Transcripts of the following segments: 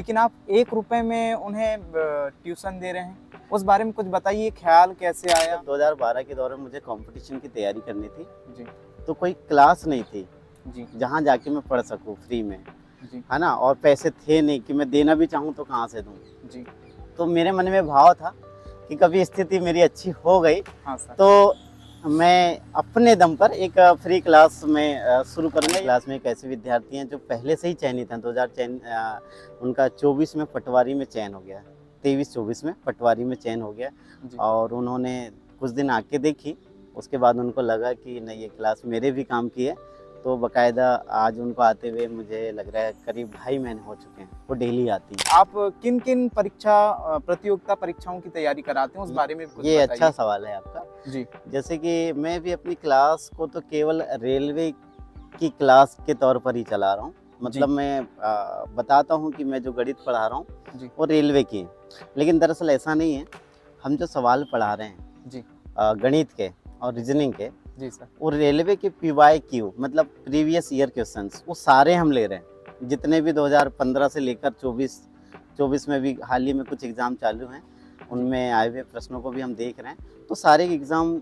लेकिन आप 1 रुपए में उन्हें ट्यूशन दे रहे हैं, उस बारे में कुछ बताइए, ख्याल कैसे आया? 2012 के दौरान मुझे कंपटीशन की तैयारी करनी थी, जी तो कोई क्लास नहीं थी जी जहाँ जाके मैं पढ़ सकूँ फ्री में, जी है ना। और पैसे थे नहीं कि मैं देना भी चाहूँ तो कहाँ से दूँ। जी। तो मेरे मन में भाव था कि कभी स्थिति मेरी अच्छी हो गई हाँ सर। तो मैं अपने दम पर एक फ्री क्लास में शुरू करूँगा। क्लास में एक ऐसे विद्यार्थी हैं जो पहले से ही चयनित हैं। 2000 चयन उनका 24 में पटवारी में चयन हो गया, 23-24 में पटवारी में चयन हो गया। जी। और उन्होंने कुछ दिन आके देखी, उसके बाद उनको लगा कि नहीं ये क्लास मेरे भी काम की है, तो बाकायदा आज उनको आते हुए मुझे लग रहा है करीब 2.5 महीने हो चुके हैं, वो डेली आती है। आप किन किन प्रतियोगिता परीक्षाओं की तैयारी कराते हैं, उस बारे में कुछ ये बताइए। अच्छा सवाल है आपका। जी जैसे कि मैं भी अपनी क्लास को तो केवल रेलवे की क्लास के तौर पर ही चला रहा हूँ। मतलब मैं बताता हूँ कि मैं जो गणित पढ़ा रहा हूँ वो रेलवे की है, लेकिन दरअसल ऐसा नहीं है। हम जो सवाल पढ़ा रहे हैं जी गणित के और रीजनिंग के, जी सर। वो रेलवे के PYQ मतलब प्रीवियस ईयर क्वेश्चंस, वो सारे हम ले रहे हैं। जितने भी 2015 से लेकर 24 में भी हाल ही में कुछ एग्ज़ाम चालू हैं, उनमें आए हुए प्रश्नों को भी हम देख रहे हैं। तो सारे एग्ज़ाम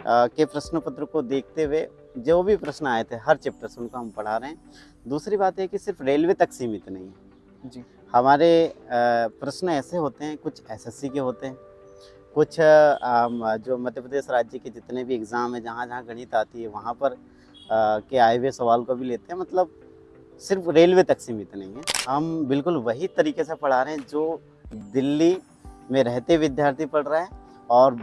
के प्रश्न पत्र को देखते हुए जो भी प्रश्न आए थे हर चैप्टर से उनको हम पढ़ा रहे हैं। दूसरी बात है कि सिर्फ रेलवे तक सीमित नहीं है जी। हमारे प्रश्न ऐसे होते हैं, कुछ SSC के होते हैं, कुछ जो मध्य प्रदेश राज्य के जितने भी एग्ज़ाम हैं जहाँ जहाँ गणित आती है वहाँ पर के आए हुए सवाल को भी लेते हैं। मतलब सिर्फ रेलवे तक सीमित नहीं है। हम बिल्कुल वही तरीके से पढ़ा रहे हैं जो दिल्ली में रहते विद्यार्थी पढ़ रहे हैं और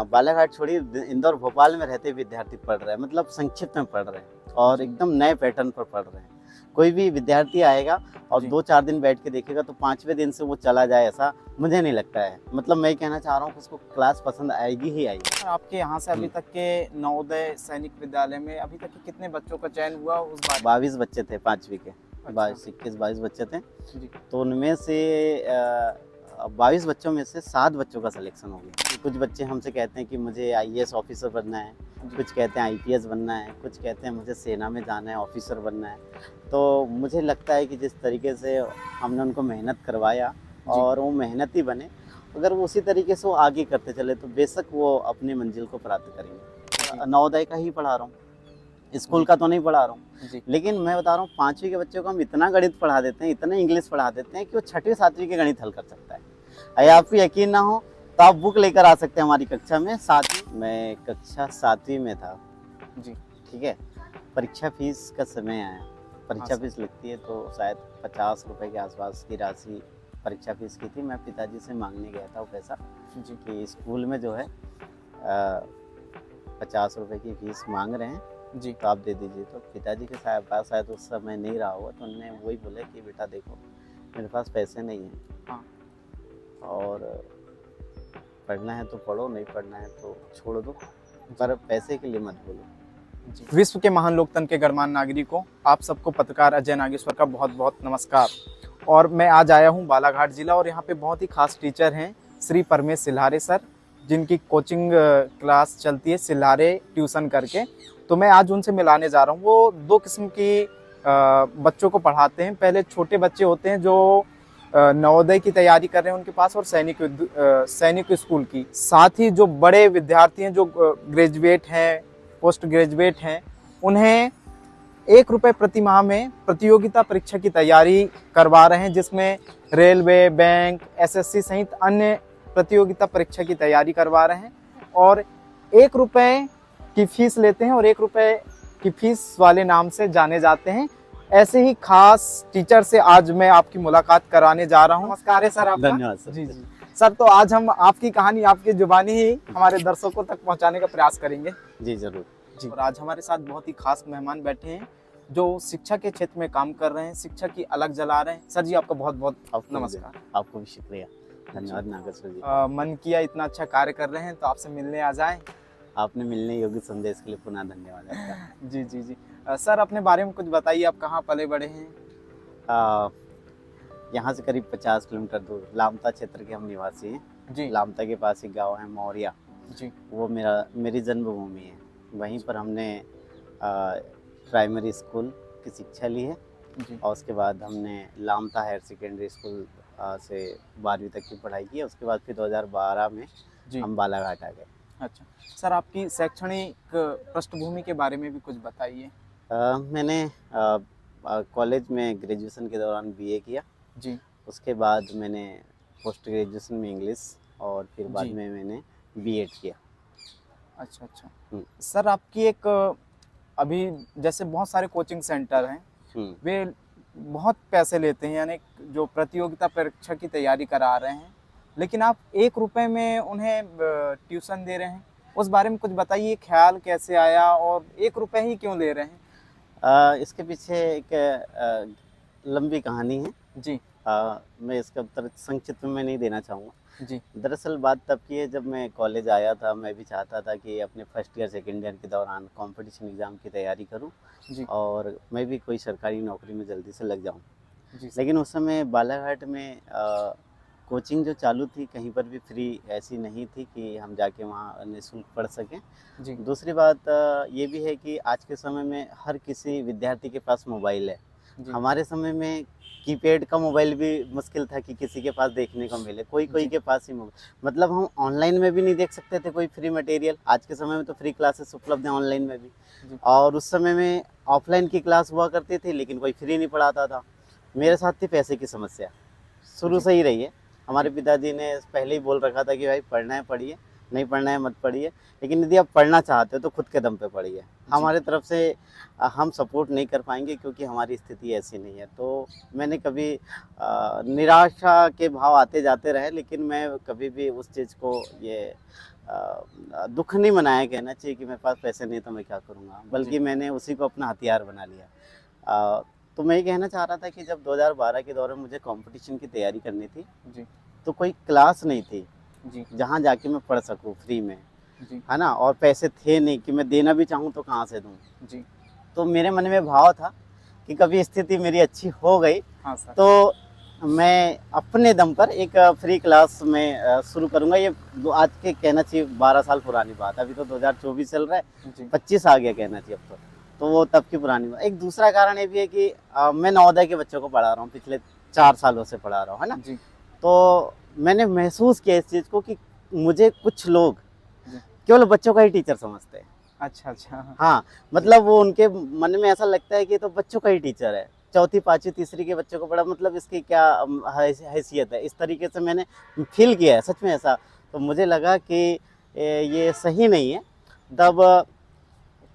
बालाघाट छोड़िए इंदौर भोपाल में रहते विद्यार्थी पढ़ रहे हैं। मतलब संक्षिप्त में पढ़ रहे हैं और एकदम नए पैटर्न पर पढ़ रहे हैं। कोई भी विद्यार्थी आएगा और 2-4 दिन बैठ के देखेगा तो 5वें दिन से वो चला जाए, ऐसा मुझे नहीं लगता है। मतलब मैं कहना चाह रहा हूँ कि उसको क्लास पसंद आएगी ही आएगी। आपके यहाँ से अभी तक के नवोदय सैनिक विद्यालय में अभी तक के कितने बच्चों का चयन हुआ उस बार? 22 बच्चे थे 5वीं के। अच्छा। 21-22 बच्चे थे। जी। तो उनमें से 22 बच्चों में से 7 बच्चों का सिलेक्शन हो गया। कुछ बच्चे हमसे कहते हैं कि मुझे IAS ऑफिसर बनना है, कुछ कहते हैं IPS बनना है, कुछ कहते हैं मुझे सेना में जाना है, ऑफिसर बनना है। तो मुझे लगता है कि जिस तरीके से हमने उनको मेहनत करवाया और वो मेहनती बने, अगर वो उसी तरीके से वो आगे करते चले तो बेशक वो अपनी मंजिल को प्राप्त करेंगे। नवोदय का ही पढ़ा रहा हूँ, स्कूल का तो नहीं पढ़ा रहा हूँ, लेकिन मैं बता रहा हूँ 5वीं के बच्चों को हम इतना गणित पढ़ा देते हैं, इतना इंग्लिश पढ़ा देते हैं कि वो 6वीं-7वीं के गणित हल कर सकता है। अगर आपको यकीन ना हो तो आप बुक लेकर आ सकते हैं हमारी कक्षा में। 7वीं मैं कक्षा 7वीं में था जी। ठीक है। परीक्षा फीस का समय आया, परीक्षा फीस लगती है तो शायद 50 रुपए के आसपास की राशि परीक्षा फीस की थी। मैं पिताजी से मांगने गया था वो पैसा जी कि स्कूल में जो है 50 रुपए की फीस मांग रहे हैं जी, तो आप दे दीजिए। तो पिताजी के पास शायद उस समय नहीं रहा हुआ, तो उन्होंने वही बोला कि बेटा देखो मेरे पास पैसे नहीं हैं, हाँ, और पढ़ना है तो पढ़ो, नहीं पढ़ना है तो छोड़ दो, पर पैसे के लिए मत बोलो। विश्व के महान लोकतंत्र के गणमान्य नागरिकों, आप सबको पत्रकार अजय नागेश्वर का बहुत बहुत नमस्कार। और मैं आज आया हूं बालाघाट जिला और यहाँ पे बहुत ही खास टीचर हैं श्री परमेश सिल्हारे सर, जिनकी कोचिंग क्लास चलती है सिल्हारे ट्यूशन करके। तो मैं आज उनसे मिलाने जा रहा हूँ। वो 2 किस्म की बच्चों को पढ़ाते हैं। पहले छोटे बच्चे होते हैं जो नवोदय की तैयारी कर रहे हैं उनके पास, और सैनिक स्कूल की। साथ ही जो बड़े विद्यार्थी हैं जो ग्रेजुएट हैं, पोस्ट ग्रेजुएट हैं, उन्हें 1 रुपये प्रति माह में प्रतियोगिता परीक्षा की तैयारी करवा रहे हैं, जिसमें रेलवे, बैंक, SSC सहित अन्य प्रतियोगिता परीक्षा की तैयारी करवा रहे हैं। और 1 रुपये की फीस लेते हैं और 1 रुपये की फीस वाले नाम से जाने जाते हैं। ऐसे ही खास टीचर से आज मैं आपकी मुलाकात कराने जा रहा हूँ। नमस्कार है सर आपका। धन्यवाद सर। जी जी सर, तो आज हम आपकी कहानी आपकी जुबानी ही हमारे दर्शकों तक पहुँचाने का प्रयास करेंगे। जी जरूर जी। और आज हमारे साथ बहुत ही खास मेहमान बैठे हैं जो शिक्षा के क्षेत्र में काम कर रहे हैं, शिक्षा की अलग जला रहे हैं। सर जी आपका बहुत बहुत नमस्कार। आपको भी शुक्रिया, धन्यवाद नागेश्वर जी। मन किया इतना अच्छा कार्य कर रहे हैं तो आपसे मिलने आ जाए। आपने मिलने योग्य संदेश के लिए पुनः धन्यवाद आपका। जी जी जी सर, अपने बारे में कुछ बताइए, आप कहाँ पले बड़े हैं? यहाँ से करीब 50 किलोमीटर दूर लामता क्षेत्र के हम निवासी हैं जी। लामता के पास एक गांव है मौर्या जी, वो मेरी जन्मभूमि है। वहीं पर हमने प्राइमरी स्कूल की शिक्षा ली है जी और उसके बाद हमने लामता हायर सेकेंडरी स्कूल से 12वीं तक की पढ़ाई की। उसके बाद फिर 2012 में जी। हम बालाघाट आ गए। अच्छा, सर आपकी शैक्षणिक पृष्ठभूमि के बारे में भी कुछ बताइए। मैंने कॉलेज में ग्रेजुएशन के दौरान बीए किया। जी उसके बाद मैंने पोस्ट ग्रेजुएशन में इंग्लिश और फिर बाद जी। में मैंने बीएड किया। अच्छा अच्छा। हम्म, सर आपकी एक अभी जैसे बहुत सारे कोचिंग सेंटर हैं, हम्म, वे बहुत पैसे लेते हैं, यानी जो प्रतियोगिता परीक्षा की तैयारी करा रहे हैं, लेकिन आप 1 रुपए में उन्हें ट्यूशन दे रहे हैं। उस बारे में कुछ बताइए, ख्याल कैसे आया और 1 रुपए ही क्यों ले रहे हैं? इसके पीछे एक लंबी कहानी है। जी मैं इसका उत्तर संक्षिप्त में नहीं देना चाहूँगा। जी दरअसल बात तब की है, जब मैं कॉलेज आया था मैं भी चाहता था कि अपने फर्स्ट ईयर सेकेंड ईयर के दौरान कंपटीशन एग्ज़ाम की तैयारी करूं जी और मैं भी कोई सरकारी नौकरी में जल्दी से लग जाऊं। जी सर। लेकिन उस समय बालाघाट में कोचिंग जो चालू थी कहीं पर भी फ्री ऐसी नहीं थी कि हम जाके वहाँ निःशुल्क पढ़ सकें। जी दूसरी बात ये भी है कि आज के समय में हर किसी विद्यार्थी के पास मोबाइल है। जी हमारे समय में कीपैड का मोबाइल भी मुश्किल था कि किसी के पास देखने को मिले, कोई कोई जी के पास ही मोबाइल। मतलब हम ऑनलाइन में भी नहीं देख सकते थे कोई फ्री मटेरियल। आज के समय में तो फ्री क्लासेस उपलब्ध हैं ऑनलाइन में भी। जी और उस समय में ऑफलाइन की क्लास हुआ करती थी लेकिन कोई फ्री नहीं पढ़ाता था। मेरे साथ थी पैसे की समस्या, शुरू जी से ही रही है। हमारे जी पिताजी ने पहले ही बोल रखा था कि भाई पढ़ना है पढ़िए, नहीं पढ़ना है मत पढ़िए, लेकिन यदि आप पढ़ना चाहते हो तो खुद के दम पे पढ़िए। हमारे तरफ से हम सपोर्ट नहीं कर पाएंगे क्योंकि हमारी स्थिति ऐसी नहीं है। तो मैंने कभी निराशा के भाव आते जाते रहे, लेकिन मैं कभी भी उस चीज़ को ये दुख नहीं मनाया कहना चाहिए कि मेरे पास पैसे नहीं तो मैं क्या करूँगा, बल्कि मैंने उसी को अपना हथियार बना लिया। अ, तो मैं ये कहना चाह रहा था कि जब 2012 के दौरान मुझे कंपटीशन की तैयारी करनी थी जी तो कोई क्लास नहीं थी जी जहाँ जाके मैं पढ़ सकूँ फ्री में, जी है ना? और पैसे थे नहीं कि मैं देना भी चाहूँ तो कहाँ से दूँ। जी। तो मेरे मन में भाव था कि कभी स्थिति मेरी अच्छी हो गई हाँ सर। तो मैं अपने दम पर एक फ्री क्लास में शुरू करूँगा। ये आज के कहना चाहिए 12 साल पुरानी बात है, अभी तो 2024 चल रहा है, जी 25 आ गया कहना चाहिए अब तो वो तब की पुरानी बात। एक दूसरा कारण ये भी है कि मैं नवोदय के बच्चों को पढ़ा रहा हूँ, पिछले 4 सालों से पढ़ा रहा हूँ, है ना? जी तो मैंने महसूस किया इस चीज़ को कि मुझे कुछ लोग जी। केवल बच्चों का ही टीचर समझते हैं। अच्छा अच्छा। हाँ, मतलब वो उनके मन में ऐसा लगता है कि ये तो बच्चों का ही टीचर है, चौथी पाँचवीं तीसरी के बच्चों को पढ़ा, मतलब इसकी क्या हैसियत है। इस तरीके से मैंने फील किया है सच में ऐसा। तो मुझे लगा कि ये सही नहीं है। तब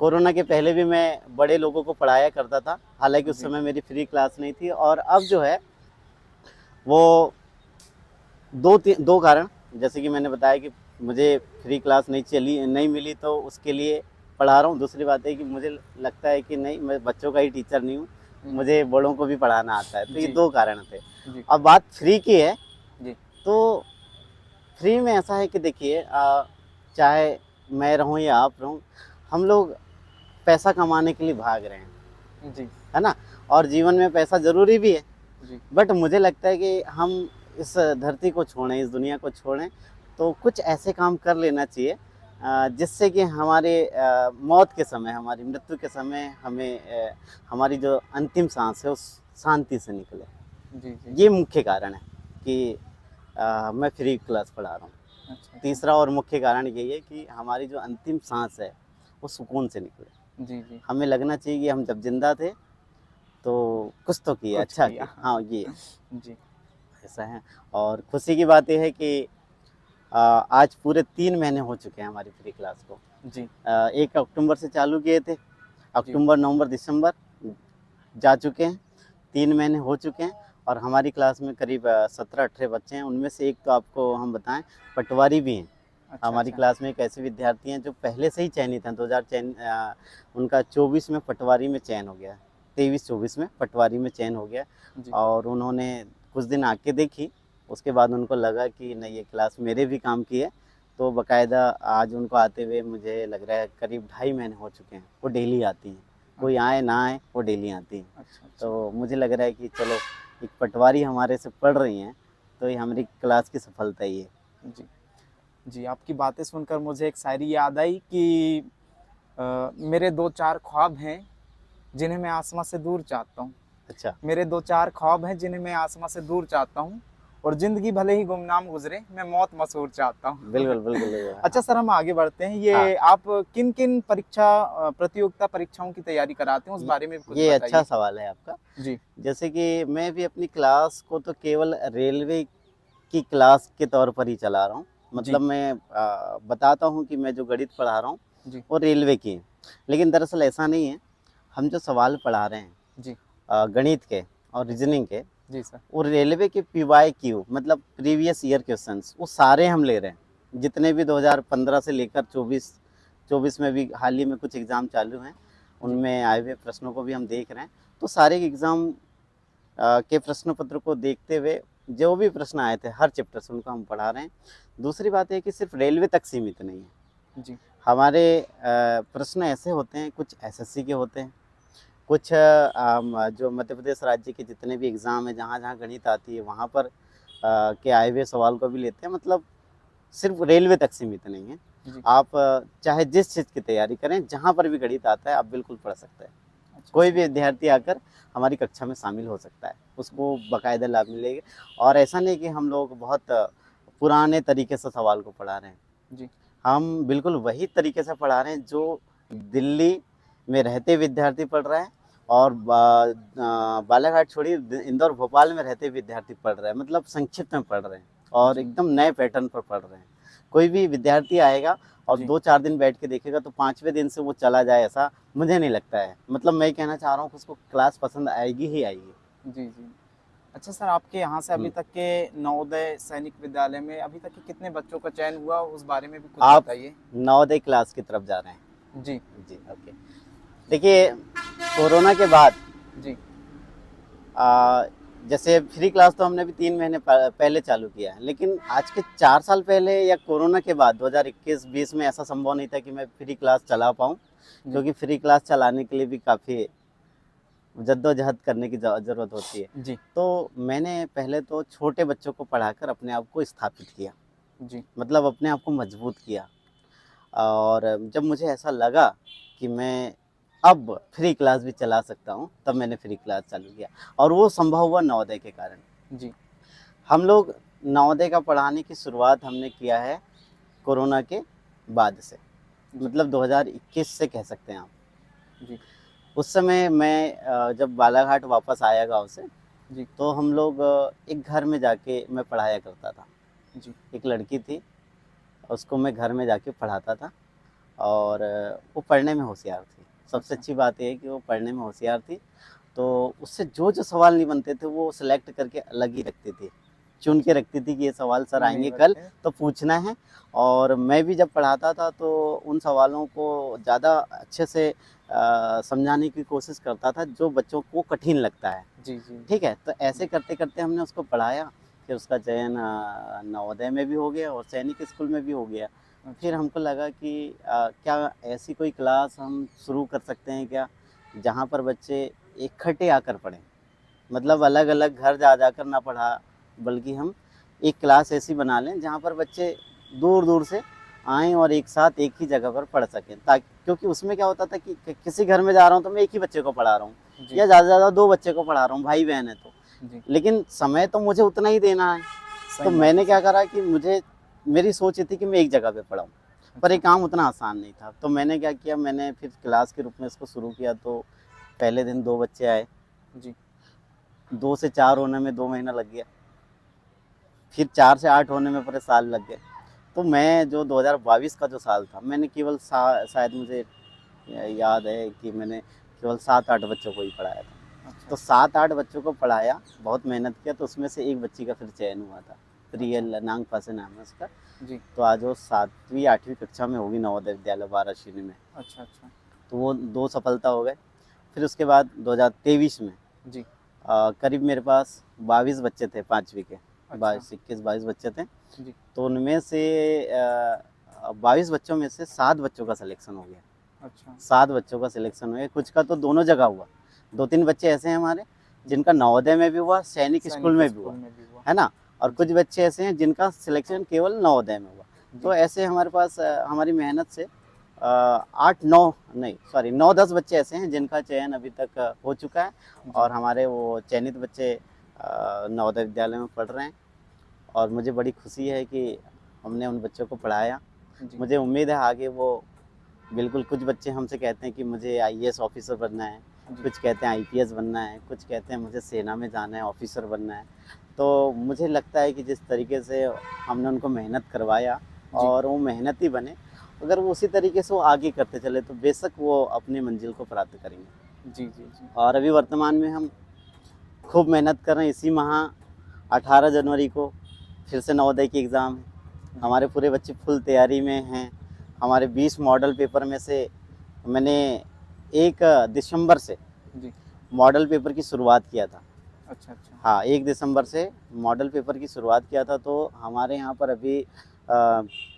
कोरोना के पहले भी मैं बड़े लोगों को पढ़ाया करता था, हालांकि उस जी समय मेरी फ्री क्लास नहीं थी। और अब जो है वो दो कारण, जैसे कि मैंने बताया कि मुझे फ्री क्लास नहीं मिली तो उसके लिए पढ़ा रहा हूँ। दूसरी बात है कि मुझे लगता है कि नहीं, मैं बच्चों का ही टीचर नहीं हूँ, मुझे बड़ों को भी पढ़ाना आता है। तो ये जी 2 कारण थे। जी अब बात फ्री की है, जी तो फ्री में ऐसा है कि देखिए चाहे मैं रहूँ या आप रहूँ, हम लोग पैसा कमाने के लिए भाग रहे हैं, जी है ना? और जीवन में पैसा ज़रूरी भी है, जी बट मुझे लगता है कि हम इस धरती को छोड़ें, इस दुनिया को छोड़ें, तो कुछ ऐसे काम कर लेना चाहिए जिससे कि हमारे मौत के समय, हमारी मृत्यु के समय हमें हमारी जो अंतिम सांस है उस शांति से निकले। जी जी। ये मुख्य कारण है कि मैं फ्री क्लास पढ़ा रहा हूँ। अच्छा तीसरा और मुख्य कारण यही है कि हमारी जो अंतिम सांस है वो सुकून से निकले। जी जी। हमें लगना चाहिए कि हम जब जिंदा थे तो कुछ तो किया, कुछ अच्छा किया। किया। हाँ, ये जी ऐसा है। और खुशी की बात यह है कि आज पूरे 3 महीने हो चुके हैं हमारी फ्री क्लास को। जी 1 अक्टूबर से चालू किए थे, जी अक्टूबर, नवंबर, दिसंबर जा चुके हैं, 3 महीने हो चुके हैं। और हमारी क्लास में करीब 17-18 बच्चे हैं। उनमें से एक तो आपको हम बताएं पटवारी भी हैं। अच्छा हमारी अच्छा। क्लास में एक ऐसे विद्यार्थी हैं जो पहले से ही चयनित हैं। उनका 24 में पटवारी में चयन हो गया, 23-24 में पटवारी में चयन हो गया। जी और उन्होंने कुछ दिन आके देखी, उसके बाद उनको लगा कि नहीं, ये क्लास मेरे भी काम की है। तो बाकायदा आज उनको आते हुए मुझे लग रहा है करीब 2.5 महीने हो चुके हैं। वो डेली आती हैं, कोई आए ना आए वो डेली आती हैं। अच्छा अच्छा। तो मुझे लग रहा है कि चलो एक पटवारी हमारे से पढ़ रही हैं तो ये हमारी क्लास की सफलता ही है। जी जी, आपकी बातें सुनकर मुझे एक शायरी याद आई कि मेरे 2-4 ख्वाब हैं जिन्हें मैं आसमां से दूर चाहता हूँ, अच्छा, मेरे 2-4 ख्वाब हैं जिन्हें मैं आसमां से दूर चाहता हूँ, और जिंदगी भले ही गुमनाम गुजरे, मैं मौत मशहूर चाहता हूँ। बिल्कुल, बिल्कुल। अच्छा सर, हम आगे बढ़ते हैं। हाँ, ये आप किन किन प्रतियोगिता परीक्षाओं की तैयारी कराते हैं, उस ये बारे में भी कुछ ये अच्छा बताइए। सवाल है आपका। जी। जैसे कि मैं भी अपनी क्लास को तो केवल रेलवे की क्लास के तौर पर ही चला रहा हूँ। जी। मतलब मैं बताता हूँ कि मैं जो गणित पढ़ा रहा हूँ, जी। वो रेलवे की है। लेकिन दरअसल ऐसा नहीं है, हम जो सवाल पढ़ा रहे हैं जी। गणित के और रीजनिंग के, जी सर। वो रेलवे के PYQ मतलब प्रीवियस ईयर क्वेश्चंस, वो सारे हम ले रहे हैं। जितने भी 2015 से लेकर 24 में भी हाल ही में कुछ एग्ज़ाम चालू हैं, जी। उनमें आए हुए प्रश्नों को भी हम देख रहे हैं। तो सारे एग्ज़ाम के प्रश्न पत्र को देखते हुए जो भी प्रश्न आए थे हर चैप्टर से, उनको हम पढ़ा रहे हैं। दूसरी बात है कि सिर्फ रेलवे तक सीमित नहीं है। जी। हमारे प्रश्न ऐसे होते हैं, कुछ SSC के होते हैं, कुछ जो मध्य प्रदेश राज्य के जितने भी एग्ज़ाम हैं, जहाँ जहाँ गणित आती है वहाँ पर के आए हुए सवाल को भी लेते हैं। मतलब सिर्फ रेलवे तक सीमित नहीं है। जी। आप चाहे जिस चीज़ की तैयारी करें, जहाँ पर भी गणित आता है आप बिल्कुल पढ़ सकते हैं। अच्छा कोई सर। भी विद्यार्थी आकर हमारी कक्षा में शामिल हो सकता है, उसको बाकायदा लाभ मिलेगा। और ऐसा नहीं कि हम लोग बहुत पुराने तरीके से सवाल को पढ़ा रहे हैं। जी। हम बिल्कुल वही तरीके से पढ़ा रहे हैं जो दिल्ली में रहते विद्यार्थी पढ़ रहे हैं, और बालाघाट छोड़िए, इंदौर भोपाल में रहते विद्यार्थी पढ़ रहे हैं। मतलब संक्षिप्त में पढ़ रहे हैं और जी। एकदम नए पैटर्न पर पढ़ रहे हैं। कोई भी विद्यार्थी आएगा और जी। 2-4 दिन बैठ के देखेगा तो 5वें दिन से वो चला जाए, ऐसा मुझे नहीं लगता है। मतलब मैं कहना चाह रहा हूँ कि उसको क्लास पसंद आएगी ही आएगी। जी। जी। अच्छा सर, आपके यहाँ से अभी हुँ। तक के नवोदय सैनिक विद्यालय में अभी तक के कितने बच्चों का चयन हुआ, उस बारे में भी कुछ आप बताइए। नवोदय क्लास की तरफ जा रहे हैं? जी। जी, ओके। देखिए, कोरोना के बाद जी। जैसे फ्री क्लास तो हमने अभी 3 महीने पहले चालू किया है, लेकिन आज के 4 साल पहले या कोरोना के बाद 2021-20 में ऐसा संभव नहीं था कि मैं फ्री क्लास चला पाऊँ, जी। क्योंकि फ्री क्लास चलाने के लिए भी काफ़ी जद्दोजहद करने की ज़रूरत होती है। जी। तो मैंने पहले तो छोटे बच्चों को पढ़ाकर अपने आप को स्थापित किया, जी। मतलब अपने आप को मजबूत किया। और जब मुझे ऐसा लगा कि मैं अब फ्री क्लास भी चला सकता हूँ, तब मैंने फ्री क्लास चालू किया, और वो संभव हुआ नवोदय के कारण। जी। हम लोग नवोदय का पढ़ाने की शुरुआत हमने किया है कोरोना के बाद से, मतलब 2021 से कह सकते हैं आप। जी। उस समय मैं जब बालाघाट वापस आया गाँव से, जी। तो हम लोग एक घर में जाके मैं पढ़ाया करता था। जी। एक लड़की थी, उसको मैं घर में जाके पढ़ाता था, और वो पढ़ने में होशियार थी। सबसे अच्छा। अच्छी बात ये है कि वो पढ़ने में होशियार थी, तो उससे जो सवाल नहीं बनते थे वो सेलेक्ट करके अलग ही रखती थी, चुन के रखती थी कि ये सवाल सर नहीं आएंगे कल बनते। तो पूछना है। और मैं भी जब पढ़ाता था तो उन सवालों को ज़्यादा अच्छे से समझाने की कोशिश करता था जो बच्चों को कठिन लगता है। जी। जी। ठीक है, तो ऐसे करते करते हमने उसको पढ़ाया, फिर उसका चयन नवोदय में भी हो गया और सैनिक स्कूल में भी हो गया। फिर अच्छा। हमको लगा कि क्या ऐसी कोई क्लास हम शुरू कर सकते हैं क्या, जहाँ पर बच्चे इकट्ठे आकर पढ़ें, मतलब अलग अलग घर जा जाकर ना पढ़ा, बल्कि हम एक क्लास ऐसी बना लें जहाँ पर बच्चे दूर दूर से आएँ और एक साथ एक ही जगह पर पढ़ सकें। ताकि, क्योंकि उसमें क्या होता था कि किसी घर में जा रहा हूँ तो मैं एक ही बच्चे को पढ़ा रहा हूँ, जी। या ज़्यादा से ज़्यादा 2 बच्चे को पढ़ा रहा हूँ, भाई बहन है तो। जी। लेकिन समय तो मुझे उतना ही देना है, सही तो बात मैंने है क्या सर। करा कि मेरी सोच ये थी कि मैं एक जगह पे पढ़ाऊँ, पर ये अच्छा। काम उतना आसान नहीं था। तो मैंने क्या किया, मैंने फिर क्लास के रूप में इसको शुरू किया। तो पहले दिन 2 बच्चे आए, जी। 2 से 4 होने में 2 महीना लग गया, फिर 4 से 8 होने में पूरे साल लग गए। तो मैं जो 2022 का जो साल था, मैंने केवल शायद मुझे याद है कि मैंने केवल 7-8 बच्चों को ही पढ़ाया था। अच्छा। तो 7-8 बच्चों को पढ़ाया, बहुत मेहनत किया, तो उसमें से एक बच्ची का फिर चयन हुआ था। प्रियल नांगपा से नाम है उसका। जी। तो आज वो 7वीं-8वीं कक्षा में होगी नवोदय विद्यालय वाराणसी में। अच्छा। अच्छा। तो वो 2 सफलता हो गए। फिर उसके बाद 2023 में जी। करीब मेरे पास 22 बच्चे थे 5वीं के, अच्छा। 21-22 बच्चे थे। जी। तो उनमें से 22 बच्चों में से 7 बच्चों का सिलेक्शन हो गया। अच्छा। 7 बच्चों का सिलेक्शन हुआ, कुछ का तो दोनों जगह हुआ। 2-3 बच्चे ऐसे हैं हमारे जिनका नवोदय में भी हुआ, सैनिक स्कूल में भी हुआ, है ना? और कुछ बच्चे ऐसे हैं जिनका सिलेक्शन केवल नवोदय में हुआ। जी। तो ऐसे हमारे पास हमारी मेहनत से नौ 10 बच्चे ऐसे हैं जिनका चयन अभी तक हो चुका है और हमारे वो चयनित बच्चे नवोदय विद्यालय में पढ़ रहे हैं और मुझे बड़ी खुशी है कि हमने उन बच्चों को पढ़ाया। मुझे उम्मीद है आगे वो बिल्कुल, कुछ बच्चे हमसे कहते हैं कि मुझे आईएएस ऑफिसर बनना है, कुछ कहते हैं आईपीएस बनना है, कुछ कहते हैं मुझे सेना में जाना है, ऑफिसर बनना है। तो मुझे लगता है कि जिस तरीके से हमने उनको मेहनत करवाया और वो मेहनत ही बने, अगर वो उसी तरीके से वो आगे करते चले तो बेशक वो अपनी मंजिल को प्राप्त करेंगे। जी जी जी। और अभी वर्तमान में हम खूब मेहनत कर रहे हैं। इसी माह 18 जनवरी को फिर से नवोदय की एग्ज़ाम है। हमारे पूरे बच्चे फुल तैयारी में हैं। हमारे 20 मॉडल पेपर में से मैंने 1 दिसंबर से जी। मॉडल पेपर की शुरुआत किया था। अच्छा अच्छा। हाँ, 1 दिसंबर से मॉडल पेपर की शुरुआत किया था। तो हमारे यहाँ पर अभी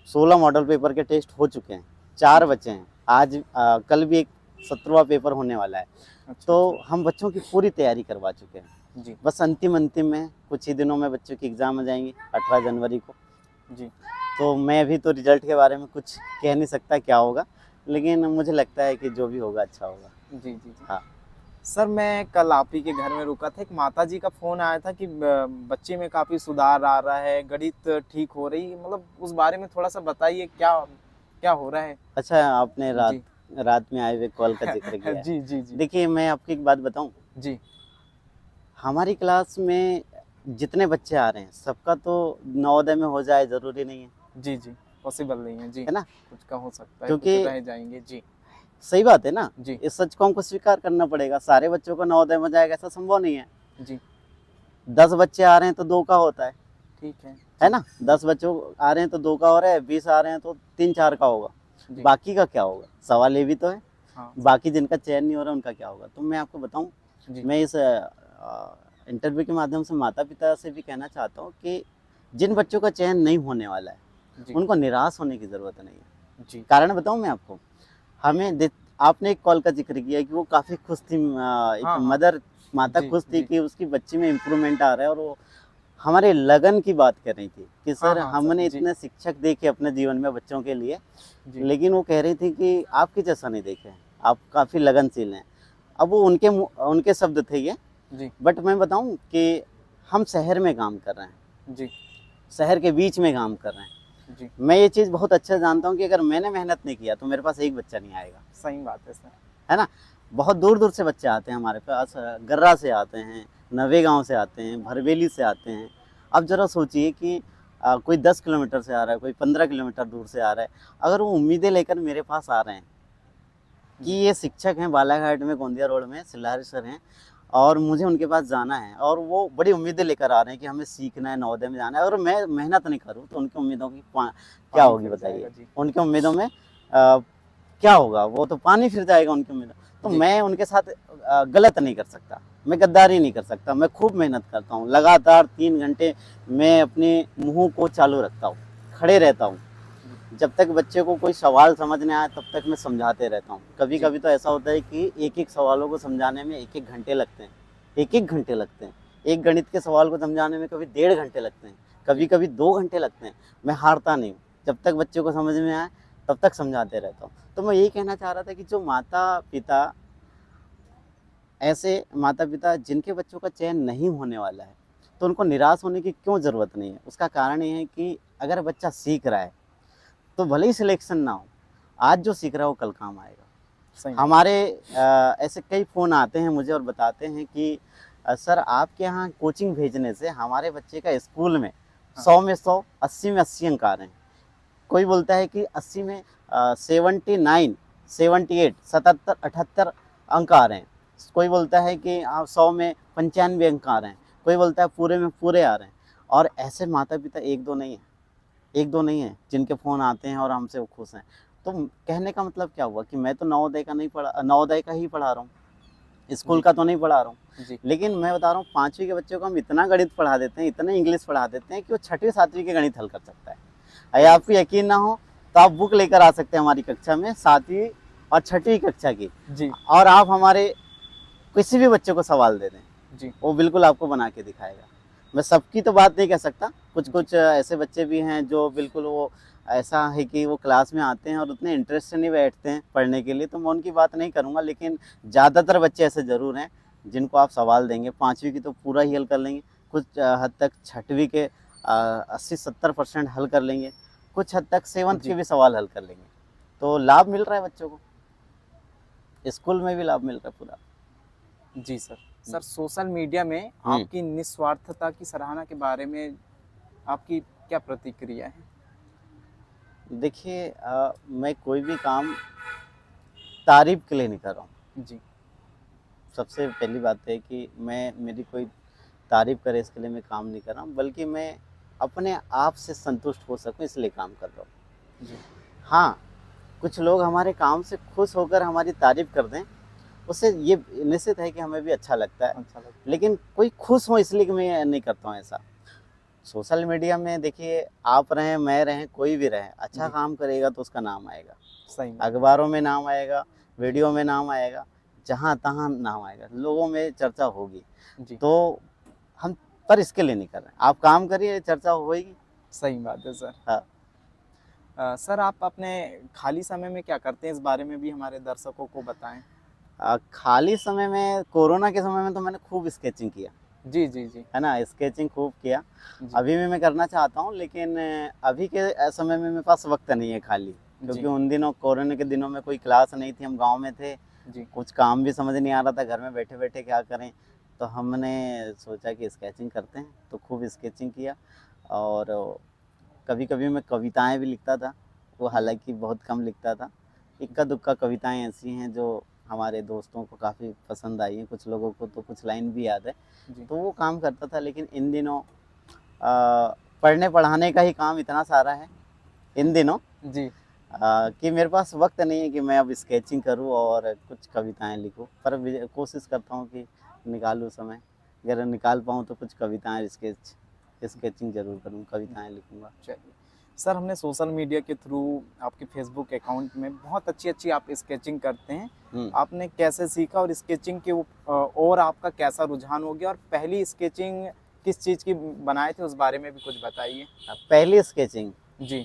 16 मॉडल पेपर के टेस्ट हो चुके हैं, 4 बचे हैं। आज कल भी एक 17वां पेपर होने वाला है। अच्छा, तो हम बच्चों की पूरी तैयारी करवा चुके हैं। जी बस अंतिम में कुछ ही दिनों में बच्चों की एग्ज़ाम हो जाएंगी 18 जनवरी को। जी। तो मैं अभी तो रिजल्ट के बारे में कुछ कह नहीं सकता क्या होगा, लेकिन मुझे लगता है कि जो भी होगा अच्छा होगा। जी जी जी। हाँ सर, मैं कल आप ही के घर में रुका था, एक माताजी का फोन आया था कि बच्चे में काफी सुधार आ रहा है, गणित ठीक हो रही, मतलब उस बारे में थोड़ा सा बताइए, क्या क्या हो रहा है। अच्छा, आपने जी रात में आए हुए कॉल का जिक्र किया है। जी जी जी। देखिए, मैं आपको एक बात बताऊं, जी हमारी क्लास में जितने बच्चे आ रहे हैं सबका तो नवोदय में हो जाए ज़रूरी नहीं है, जी जी। पॉसिबल नहीं है जी, है ना? कुछ का हो सकता है, क्योंकि कुछ रह जाएंगे। जी सही बात है ना, जी इस सच को हमको स्वीकार करना पड़ेगा। सारे बच्चों को नवोदय में जाएगा ऐसा संभव नहीं है। जी। 10 बच्चे आ रहे हैं तो 2 का होता ठीक है ना? 10 बच्चों आ रहे हैं तो 2 का हो रहा है, 20 आ रहे हैं तो 3-4 का होगा। जी। बाकी का क्या होगा? सवाल ये भी तो है। हाँ बाकी जिनका चयन नहीं हो रहा उनका क्या होगा? तो मैं आपको बताऊं, जी मैं इस इंटरव्यू के माध्यम से माता पिता से भी कहना चाहता हूँ कि जिन बच्चों का चयन नहीं होने वाला है जी उनको निराश होने की ज़रूरत नहीं है। जी। कारण बताऊं मैं आपको, आपने एक कॉल का जिक्र किया कि वो काफ़ी खुश थी, एक हाँ, हाँ। माता जी, खुश थी जी। कि उसकी बच्ची में इम्प्रूवमेंट आ रहा है और वो हमारे लगन की बात कर रही थी कि सर हाँ, हमने जी। इतने शिक्षक देखे अपने जीवन में बच्चों के लिए, जी लेकिन वो कह रही थी कि आपके जैसा नहीं देखे, आप काफ़ी लगनशील हैं। अब वो उनके शब्द थे ये, जी बट मैं बताऊं कि हम शहर में काम कर रहे हैं, जी शहर के बीच में काम कर रहे हैं। जी। मैं ये चीज़ बहुत अच्छा जानता हूँ कि अगर मैंने मेहनत नहीं किया तो मेरे पास एक बच्चा नहीं आएगा, सही बात है सर। है ना? बहुत दूर दूर से बच्चे आते हैं हमारे पास, गर्रा से आते हैं, नवेगांव से आते हैं, भरवेली से आते हैं। अब ज़रा सोचिए कि कोई 10 किलोमीटर से आ रहा है, कोई 15 किलोमीटर दूर से आ रहा है। अगर वो उम्मीदें लेकर मेरे पास आ रहे हैं कि ये शिक्षक हैं बालाघाट में, गोंदिया रोड में सिल्लारी सर हैं और मुझे उनके पास जाना है, और वो बड़ी उम्मीदें लेकर आ रहे हैं कि हमें सीखना है, नवोदय में जाना है, और मैं मेहनत नहीं करूँ तो उनकी उम्मीदों की क्या पानी होगी फिर बताइए? जाएगा जी। उनकी उम्मीदों में क्या होगा? वो तो पानी फिर जाएगा उनकी उम्मीदों। तो जी। मैं उनके साथ गलत नहीं कर सकता, मैं गद्दारी नहीं कर सकता। मैं खूब मेहनत करता हूँ, लगातार 3 घंटे मैं अपने मुँह को चालू रखता हूँ, खड़े रहता हूँ। जब तक बच्चे को कोई सवाल समझ नहीं आए तब तक मैं समझाते रहता हूँ। कभी कभी तो ऐसा होता है कि एक एक सवालों को समझाने में 1-1 घंटे लगते हैं, 1-1 घंटे लगते हैं। एक गणित के सवाल को समझाने में कभी 1.5 घंटे लगते हैं, कभी कभी 2 घंटे लगते हैं। मैं हारता नहीं हूँ, जब तक बच्चे को समझ में आए तब तक समझाते रहता हूँ। तो मैं यही कहना चाह रहा था कि जो ऐसे माता पिता जिनके बच्चों का चयन नहीं होने वाला है, तो उनको निराश होने की क्यों ज़रूरत नहीं है। उसका कारण ये है कि अगर बच्चा सीख रहा है तो भले ही सिलेक्शन ना हो, आज जो सीख रहा है वो कल काम आएगा। सही। हमारे ऐसे कई फ़ोन आते हैं मुझे और बताते हैं कि सर आपके यहाँ कोचिंग भेजने से हमारे बच्चे का स्कूल में 100 में 100, 80 में 80 अंक आ रहे हैं। कोई बोलता है कि 80 में 79, 78, 77, 78 अंक आ रहे हैं। कोई बोलता है कि 100 में 95 अंक आ रहे हैं। कोई बोलता है पूरे में पूरे आ रहे हैं। और ऐसे माता पिता एक दो नहीं है जिनके फ़ोन आते हैं और हमसे वो खुश हैं। तो कहने का मतलब क्या हुआ कि मैं तो नवोदय का ही पढ़ा रहा हूँ, स्कूल का तो नहीं पढ़ा रहा हूँ। जी लेकिन मैं बता रहा हूँ 5वीं के बच्चों को हम इतना गणित पढ़ा देते हैं, इतना इंग्लिश पढ़ा देते हैं कि वो 6वीं 7वीं के गणित हल कर सकता है। अगर आपको यकीन ना हो तो आप बुक लेकर आ सकते हैं हमारी कक्षा में, 7वीं और 6वीं कक्षा की, जी और आप हमारे किसी भी बच्चे को सवाल दे दें, जी वो बिल्कुल आपको बना के दिखाएगा। मैं सबकी तो बात नहीं कह सकता, कुछ ऐसे बच्चे भी हैं जो बिल्कुल वो ऐसा है कि वो क्लास में आते हैं और उतने इंटरेस्ट से नहीं बैठते हैं पढ़ने के लिए, तो मैं उनकी बात नहीं करूँगा, लेकिन ज़्यादातर बच्चे ऐसे ज़रूर हैं जिनको आप सवाल देंगे 5वीं की तो पूरा ही हल कर लेंगे, कुछ हद तक 6वीं के 80-70% हल कर लेंगे, कुछ हद तक 7th जी। के भी सवाल हल कर लेंगे। तो लाभ मिल रहा है बच्चों को, स्कूल में भी लाभ मिल रहा है पूरा। जी सर। सर, सोशल मीडिया में आपकी निस्वार्थता की सराहना के बारे में आपकी क्या प्रतिक्रिया है? देखिए मैं कोई भी काम तारीफ़ के लिए नहीं कर रहा हूँ। जी। सबसे पहली बात है कि मेरी कोई तारीफ़ करे इसके लिए मैं काम नहीं कर रहा हूँ, बल्कि मैं अपने आप से संतुष्ट हो सकूँ इसलिए काम कर रहा हूँ। जी। हाँ, कुछ लोग हमारे काम से खुश होकर हमारी तारीफ़ कर दें, उससे ये निश्चित है कि हमें भी अच्छा लगता है। अच्छा लगता है। लेकिन कोई खुश हो इसलिए कि मैं नहीं करता हूँ ऐसा। सोशल मीडिया में देखिए, आप रहें, मैं रहें, कोई भी रहे, अच्छा जी। काम करेगा तो उसका नाम आएगा। सही बात। अखबारों में नाम आएगा, वीडियो में नाम आएगा, जहाँ-तहाँ नाम आएगा, लोगों में चर्चा होगी। जी। तो हम पर इसके लिए नहीं कर रहे हैं। आप काम करिए, चर्चा होएगी। सही बात है सर। हाँ। सर, आप अपने खाली समय में क्या करते हैं, इस बारे में भी हमारे दर्शकों को बताएँ? खाली समय में कोरोना के समय में तो मैंने खूब स्केचिंग किया, जी, जी, जी। है ना? स्केचिंग खूब किया। जी। अभी भी मैं करना चाहता हूँ, लेकिन अभी के समय में मेरे पास वक़्त नहीं है खाली, क्योंकि जी। उन दिनों कोरोना के दिनों में कोई क्लास नहीं थी, हम गाँव में थे, जी। कुछ काम भी समझ नहीं आ रहा था, घर में बैठे-बैठे क्या करें? तो हमने सोचा कि स्केचिंग करते हैं, तो खूब स्केचिंग किया। और कभी-कभी मैं कविताएँ भी लिखता था, वो हालाँकि बहुत कम लिखता था। इक्का-दुक्का कविताएँ ऐसी हैं जो हमारे दोस्तों को काफ़ी पसंद आई हैं, कुछ लोगों को तो कुछ लाइन भी याद है, जी। तो वो काम करता था। लेकिन इन दिनों पढ़ने-पढ़ाने का ही काम इतना सारा है इन दिनों, जी। कि मेरे पास वक़्त नहीं है कि मैं अब स्केचिंग करूँ और कुछ कविताएँ लिखूँ। पर कोशिश करता हूँ कि निकालूँ समय, अगर निकाल पाऊँ तो कुछ कविताएँ स्केचिंग ज़रूर करूँ, कविताएँ लिखूँगा। चलिए। सर, हमने सोशल मीडिया के थ्रू आपके फ़ेसबुक अकाउंट में बहुत अच्छी-अच्छी आप स्केचिंग करते हैं। हुँ। आपने कैसे सीखा और स्केचिंग के और आपका कैसा रुझान हो गया, और पहली स्केचिंग किस चीज़ की बनाए थे, उस बारे में भी कुछ बताइए? पहली स्केचिंग जी।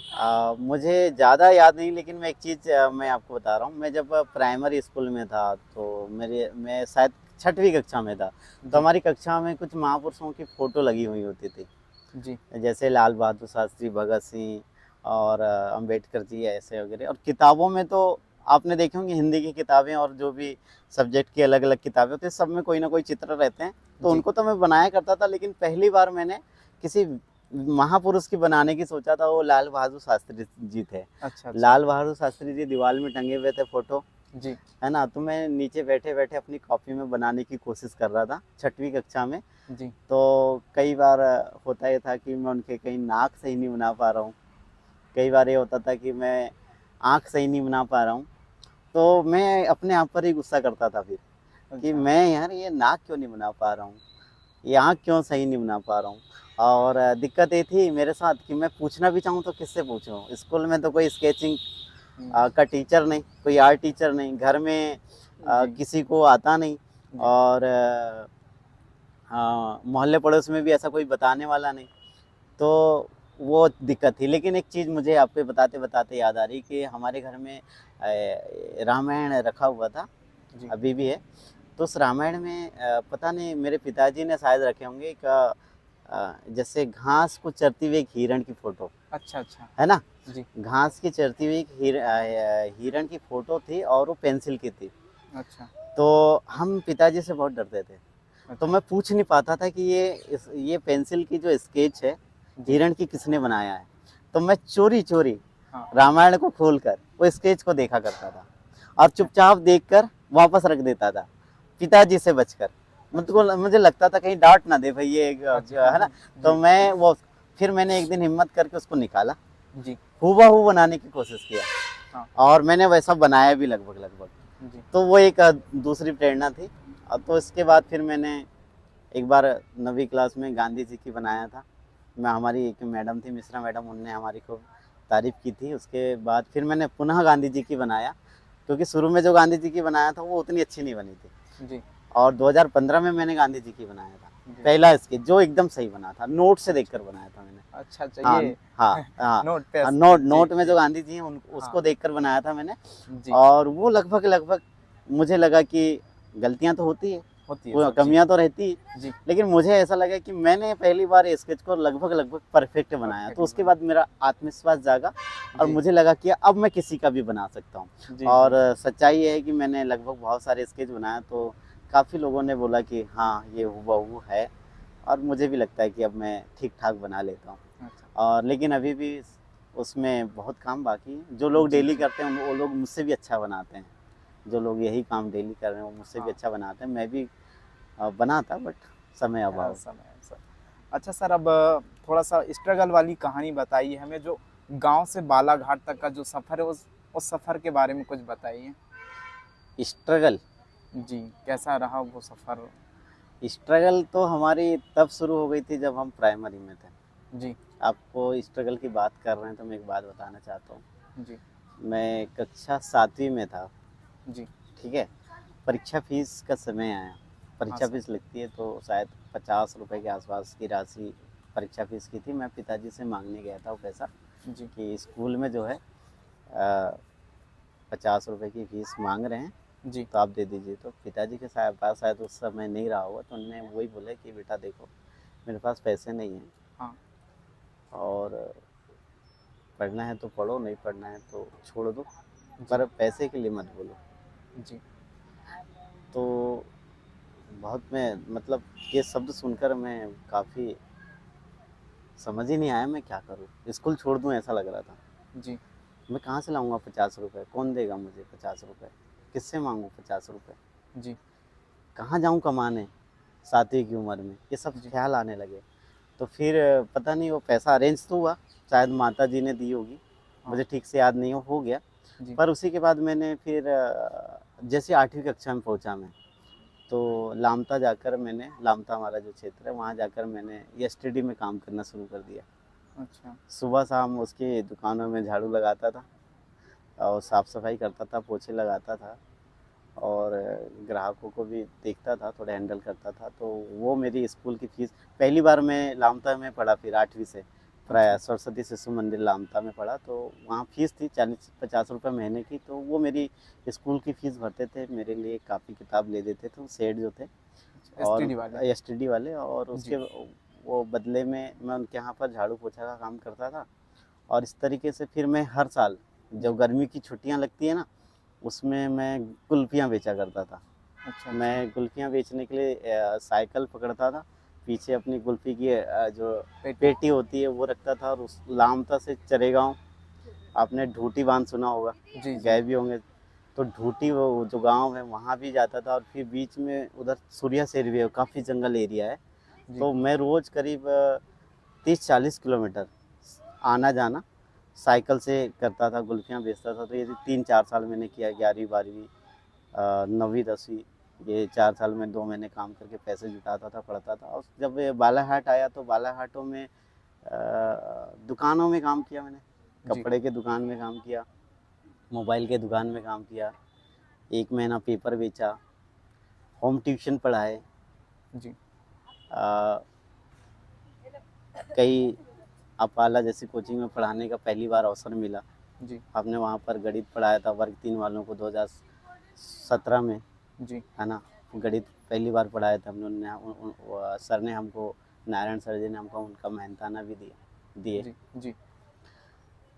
मुझे ज़्यादा याद नहीं, लेकिन मैं एक चीज़ मैं आपको बता रहा हूँ। मैं जब प्राइमरी स्कूल में था, तो मैं शायद 6वीं कक्षा में था, तो जी। हमारी कक्षा में कुछ महापुरुषों की फ़ोटो लगी हुई होती थी। जी। जैसे लाल बहादुर शास्त्री, भगत सिंह और अम्बेडकर जी ऐसे वगैरह। और किताबों में तो आपने देखे होंगे, हिंदी की किताबें और जो भी सब्जेक्ट की अलग-अलग किताबें होती हैं, सब में कोई ना कोई चित्र रहते हैं। तो जी। उनको तो मैं बनाया करता था, लेकिन पहली बार मैंने किसी महापुरुष की बनाने की सोचा था, वो लाल बहादुर शास्त्री जी थे। अच्छा, अच्छा। लाल बहादुर शास्त्री जी दीवार में टंगे हुए थे फ़ोटो, जी। है ना? तो मैं नीचे बैठे-बैठे अपनी कॉपी में बनाने की कोशिश कर रहा था 6वीं कक्षा में। जी। तो कई बार होता ये था कि मैं उनके कहीं नाक सही नहीं बना पा रहा हूँ, कई बार ये होता था कि मैं आँख सही नहीं बना पा रहा हूँ। तो मैं अपने आप पर ही गुस्सा करता था फिर, कि अच्छा। मैं यार ये नाक क्यों नहीं बना पा रहा हूँ, ये आँख क्यों सही नहीं बना पा रहा हूँ। और दिक्कत ये थी मेरे साथ कि मैं पूछना भी चाहूँ तो किससे पूछूँ? स्कूल में तो कोई स्केचिंग का टीचर नहीं, कोई आर्ट टीचर नहीं, घर में जी। किसी को आता नहीं, जी। और मोहल्ले पड़ोस में भी ऐसा कोई बताने वाला नहीं। तो वो दिक्कत थी। लेकिन एक चीज़ मुझे आपको बताते-बताते याद आ रही कि हमारे घर में रामायण रखा हुआ था, जी। अभी भी है। तो उस रामायण में पता नहीं मेरे पिताजी ने शायद रखे होंगे एक जैसे घास को चरती हुई एक हिरण की फ़ोटो, अच्छा, अच्छा। है ना? जी। घास की चरती हुई एक हिरण की फ़ोटो थी और वो पेंसिल की थी। अच्छा, तो हम पिताजी से बहुत डरते थे। तो अच्छा। मैं पूछ नहीं पाता था कि ये पेंसिल की जो स्केच है, जी। हिरण की किसने बनाया है। तो मैं चोरी-चोरी हाँ। रामायण को खोलकर वो स्केच को देखा करता था, और अच्छा। चुपचाप देखकर वापस रख देता था, पिताजी से बचकर। मुझे लगता था कहीं डाँट ना दे भई ये अच्छा। है ना? तो जी। फिर मैंने एक दिन हिम्मत करके उसको निकाला, जी। हूबहू बनाने की कोशिश किया, हाँ। और मैंने वैसा बनाया भी लगभग-लगभग। जी। तो वो एक दूसरी प्रेरणा थी। तो इसके बाद फिर मैंने एक बार 9वीं क्लास में गांधी जी की बनाया था। हमारी एक मैडम थी, मिश्रा मैडम, उनने हमारी खूब तारीफ़ की थी। उसके बाद फिर मैंने पुनः गांधी जी की बनाया, क्योंकि शुरू में जो गांधी जी की बनाया था वो उतनी अच्छी नहीं बनी थी। जी। और 2015 में मैंने गांधी जी की बनाया था। जी। पहला स्केच जो एकदम सही बना था, नोट से देखकर बनाया था मैंने। अच्छा अच्छा, हाँ ये हाँ हाँ नोट पे हाँ, नोट जी नोट में जी। जो गांधी जी हैं उसको हाँ देखकर बनाया था मैंने। जी, और वो लगभग लगभग मुझे लगा कि गलतियां तो होती है, होती है वो सर जी। कमियां तो रहती है, जी, लेकिन मुझे ऐसा लगा कि मैंने पहली बार स्केच को लगभग लगभग परफेक्ट बनाया। तो परफेक्टली उसके बना। बाद मेरा आत्मविश्वास जागा और जी, मुझे लगा कि अब मैं किसी का भी बना सकता हूँ। जी, और जी। सच्चाई ये है कि मैंने लगभग बहुत सारे स्केच बनाया, तो काफ़ी लोगों ने बोला कि हाँ ये हुबहू है। और मुझे भी लगता है कि अब मैं ठीक ठाक बना लेता हूँ। अच्छा, और लेकिन अभी भी उसमें बहुत काम बाकी है। जो लोग जी, डेली जी। करते हैं वो लोग मुझसे भी अच्छा बनाते हैं। जो लोग यही काम डेली कर रहे हैं वो मुझसे भी हाँ, अच्छा बनाते हैं। मैं भी बनाता, बट समय अभाव। समय है सर। अच्छा सर, अब थोड़ा-सा स्ट्रगल वाली कहानी बताइए हमें, जो गाँव से बालाघाट तक का जो सफ़र है, उस सफ़र के बारे में कुछ बताइए? स्ट्रगल जी, कैसा रहा वो सफ़र? स्ट्रगल तो हमारी तब शुरू हो गई थी जब हम प्राइमरी में थे। जी, आपको स्ट्रगल की बात कर रहे हैं तो मैं एक बात बताना चाहता हूँ। जी, मैं कक्षा 7वीं में था, जी। ठीक है? परीक्षा फ़ीस का समय आया। हाँ परीक्षा सर। फ़ीस लगती है तो शायद 50 रुपए के आसपास की राशि परीक्षा फ़ीस की थी। मैं पिताजी से माँगने गया था वो पैसा जी, कि स्कूल में जो है 50 रुपए की फ़ीस माँग रहे हैं, जी, तो आप दे दीजिए। तो पिताजी के पास शायद उस समय नहीं रहा होगा, तो उन्होंने वही बोला कि बेटा देखो, मेरे पास पैसे नहीं हैं हाँ, और पढ़ना है तो पढ़ो, नहीं पढ़ना है तो छोड़ दो, जी, पर पैसे के लिए मत बोलो। जी, तो बहुत मैं मतलब ये शब्द सुनकर मैं काफ़ी समझ ही नहीं आया मैं क्या करूँ? स्कूल छोड़ दूँ ऐसा लग रहा था। जी, मैं कहाँ से लाऊँगा 50 रुपए? कौन देगा मुझे 50 रुपए? किससे माँगूँ 50 रुपए? जी, कहाँ जाऊँ कमाने 7वीं की उम्र में? ये सब जी, ख़्याल आने लगे। तो फिर पता नहीं वो पैसा अरेंज तो हुआ, शायद माताजी ने दी होगी, हाँ, मुझे ठीक से याद नहीं हो गया। जी, पर उसी के बाद मैंने फिर जैसे 8वीं कक्षा में पहुँचा मैं, तो लामता जाकर मैंने, लामता हमारा जो क्षेत्र है वहाँ जाकर मैंने एसटीडी में काम करना शुरू कर दिया। अच्छा, सुबह शाम उसकी दुकानों में झाड़ू लगाता था और साफ़ सफाई करता था, पोछे लगाता था और ग्राहकों को भी देखता था, थोड़ा हैंडल करता था। तो वो मेरी स्कूल की फ़ीस, पहली बार मैं लामता में पढ़ा, फिर 8वीं से प्राय अच्छा, सरस्वती शिशु मंदिर लामता में पढ़ा। तो वहाँ फ़ीस थी 40-50 रुपए महीने की, तो वो मेरी स्कूल की फ़ीस भरते थे, मेरे लिए कापी किताब ले देते थे सेठ जो थे अच्छा, और एसटीडी वाले? एसटीडी वाले। और उसके जी, वो बदले में मैं उनके यहाँ पर झाड़ू पोछा का काम करता था। और इस तरीके से फिर मैं हर साल जब जी, गर्मी की छुट्टियाँ लगती है ना, उसमें मैं कुल्फ़ियाँ बेचा करता था। अच्छा, अच्छा, मैं कुल्फ़ियाँ बेचने के लिए साइकिल पकड़ता था, पीछे अपनी कुल्फ़ी की जो पेटी, पेटी होती है वो रखता था। और उस लामता से चरेगाँव, आपने ढूटी बाँध सुना होगा, जी, जी, गए भी होंगे। तो ढूटी वो जो गाँव है वहाँ भी जाता था और फिर बीच में उधर सूर्या शेर भी है, काफ़ी जंगल एरिया है। जी, तो मैं रोज़ करीब 30-40 किलोमीटर आना-जाना साइकिल से करता था, कुल्फ़ियाँ बेचता था। तो ये 3-4 साल मैंने किया, 11वीं 12वीं 9वीं 10वीं, ये 4 साल में 2 महीने काम करके पैसे जुटाता था, पढ़ता था। और जब ये बालाघाट आया तो बालाघाटों में दुकानों में काम किया मैंने, जी, कपड़े के दुकान में काम किया, मोबाइल के दुकान में काम किया, 1 महीना पेपर बेचा, होम ट्यूशन पढ़ाए, जी, अ, कई अपाला जैसी कोचिंग में पढ़ाने का पहली बार अवसर मिला। जी, हमने वहाँ पर गणित पढ़ाया था वर्ग 3 वालों को 2017 में, जी, है ना? गणित पहली बार पढ़ाया था हम लोगों ने। सर ने हमको, नारायण सर जी ने हमको उनका मेहनताना भी दिए। जी, जी,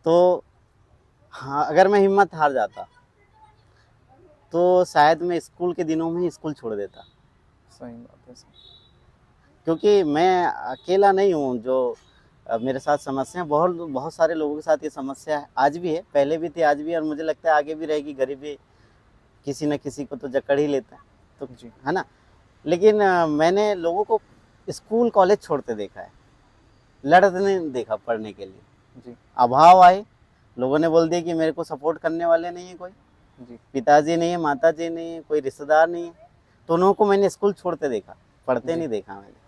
तो हाँ, अगर मैं हिम्मत हार जाता तो शायद मैं स्कूल के दिनों में ही स्कूल छोड़ देता, सही बात है सर। क्योंकि मैं अकेला नहीं हूँ जो मेरे साथ समस्या, बहुत बहुत सारे लोगों के साथ ये समस्या आज भी है, पहले भी थी, आज भी है और मुझे लगता है आगे भी रहेगी। गरीबी किसी न किसी को तो जकड़ ही लेता है, तो जी, है ना? लेकिन मैंने लोगों को स्कूल कॉलेज छोड़ते देखा है, लड़ते नहीं देखा पढ़ने के लिए। जी, अभाव आए, लोगों ने बोल दिया कि मेरे को सपोर्ट करने वाले नहीं है कोई, जी, पिताजी नहीं है, माताजी नहीं है, कोई रिश्तेदार नहीं है, तो उन लोगों को मैंने स्कूल छोड़ते देखा, पढ़ते जी, नहीं देखा मैंने।